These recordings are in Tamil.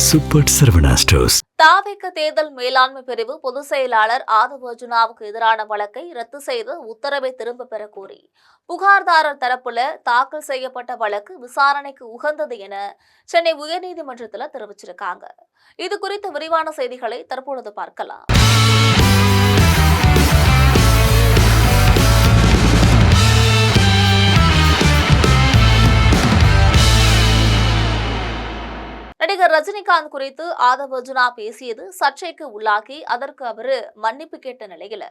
Super Saravana stores. தாவேக தேர்தல் மேலாண்மை பிரிவு பொதுச் செயலாளர் ஆதவ் அர்ஜுனாவுக்கு எதிரான வழக்கை ரத்து செய்து உத்தரவை திரும்பப் பெற கோரி புகார்தாரர் தரப்புல தாக்கல் செய்யப்பட்ட வழக்கு விசாரணைக்கு உகந்தது என சென்னை உயர்நீதிமன்றத்தில் தெரிவிச்சிருக்காங்க. இது குறித்த விரிவான செய்திகளை தற்பொழுது பார்க்கலாம். நடிகர் ரஜினிகாந்த் குறித்து ஆதவ் அர்ஜுனா பேசியது சர்ச்சைக்கு உள்ளாகி அதற்கு அவரு மன்னிப்பு கேட்ட நிலையில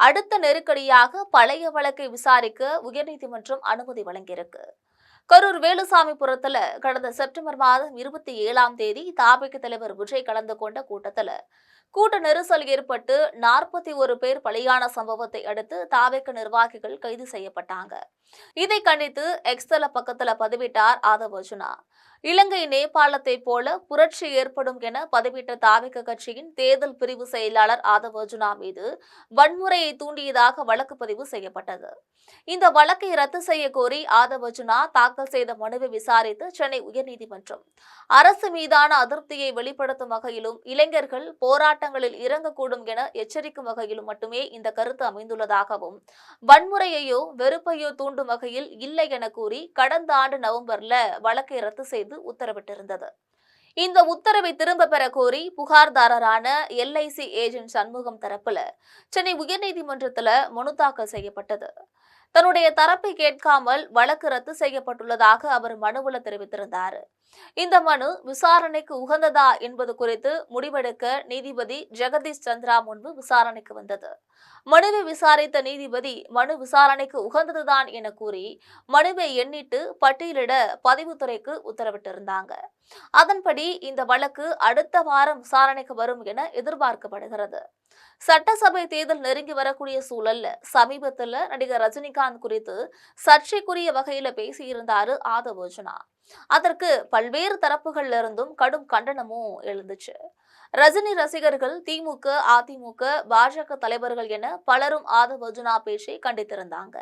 அடுத்த நெருக்கடியாக பழைய வழக்கை விசாரிக்க உயர்நீதிமன்றம் அனுமதி வழங்கியிருக்கு. கரூர் வேலுசாமிபுரத்துல கடந்த செப்டம்பர் மாதம் 27ஆம் தேதி தாவேக தலைவர் விஜய் கலந்து கொண்ட கூட்ட நெரிசல் ஏற்பட்டு 41 பேர் பலியான சம்பவத்தை அடுத்து தாவேக நிர்வாகிகள் கைது செய்யப்பட்டாங்க. இதை கண்டித்து எக்ஸ்தல பக்கத்துல பதிவிட்டார் ஆதவ் அர்ஜுனா. இலங்கை நேபாளத்தை போல புரட்சி ஏற்படும் என பதிவிட்ட தாவேக கட்சியின் தேர்தல் பிரிவு செயலாளர் ஆதவ் அர்ஜுனா மீது வன்முறையை தூண்டியதாக வழக்கு பதிவு செய்யப்பட்டது. இந்த வழக்கை ரத்து செய்ய கோரி ஆதவ் அர்ஜுனா தாக்கல் செய்த மனுவை விசாரித்து சென்னை உயர்நீதிமன்றம் அரசு மீதான அதிருப்தியை வெளிப்படுத்தும் வகையிலும் இளைஞர்கள் போராட்டங்களில் இறங்கக்கூடும் என எச்சரிக்கும் வகையிலும் மட்டுமே இந்த கருத்து அமைந்துள்ளதாகவும் வன்முறையையோ வெறுப்பையோ தூண்டும் வகையில் இல்லை என கூறி கடந்த ஆண்டு நவம்பர்ல வழக்கை ரத்து செய்து உத்தரவிட்டிருந்தது. இந்த உத்தரவை திரும்ப பெற கோரி புகார்தாரரான LIC ஏஜென்ட் சண்முகம் தரப்புல சென்னை உயர்நீதிமன்றத்துல மனு தாக்கல் செய்யப்பட்டது. தன்னுடைய தரப்பை கேட்காமல் வழக்கு ரத்து செய்யப்பட்டுள்ளதாக அவர் மனுவுல தெரிவித்திருந்தார். இந்த மனு விசாரணைக்கு உகந்ததா என்பது குறித்து முடிவெடுக்க நீதிபதி ஜெகதீஷ் சந்திரா முன்பு விசாரணைக்கு வந்தது. மனுவை விசாரித்த நீதிபதி மனு விசாரணைக்கு உகந்ததுதான் என கூறி மனுவை எண்ணிட்டு பட்டியலிட பதிவுத்துறைக்கு உத்தரவிட்டிருந்தாங்க. அதன்படி இந்த வழக்கு அடுத்த வாரம் விசாரணைக்கு வரும் என எதிர்பார்க்கப்படுகிறது. சட்டசபை தேர்தல் நெருங்கி வரக்கூடிய சூழல்ல சமீபத்துல நடிகர் ரஜினிகாந்த் குறித்து சர்ச்சைக்குரிய வகையில பேசியிருந்தாரு ஆதவ் அர்ஜுனா. அதற்கு பல்வேறு தரப்புகள்ல இருந்தும் கடும் கண்டனமும் எழுந்துச்சு. ரஜினி ரசிகர்கள், திமுக, அதிமுக, பாஜக தலைவர்கள் என பலரும் ஆதவ் அர்ஜுனா பேச்சை கண்டித்திருந்தாங்க.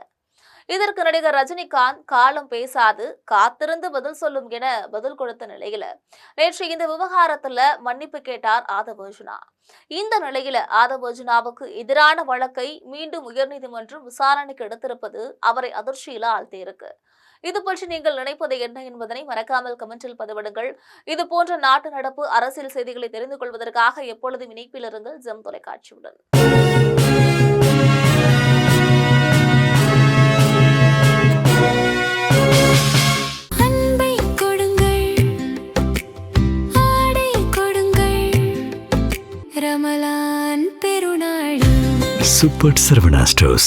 இதற்கு நடிகர் ரஜினிகாந்த் காலம் பேசாது காத்திருந்து பதில் சொல்லும் என பதில் கொடுத்த நிலையில நேற்று இந்த விவகாரத்துல மன்னிப்பு கேட்டார் ஆதவ் அர்ஜுனா. இந்த நிலையில ஆதவ் அர்ஜுனாவுக்கு எதிரான வழக்கை மீண்டும் உயர்நீதிமன்றம் விசாரணைக்கு எடுத்திருப்பது அவரை அதிர்ச்சியில ஆழ்த்தியிருக்கு. இது பற்றி நீங்கள் நினைப்பது என்ன என்பதனை மறக்காமல் கமெண்டில் பதிவிடுங்கள். இது போன்ற நாட்டு நடப்பு, அரசியல் செய்திகளை தெரிந்து கொள்வதற்காக எப்பொழுதும் இணைப்பில் இருங்கள் ஜெம் தொலைக்காட்சியுடன். Super Saravana stores.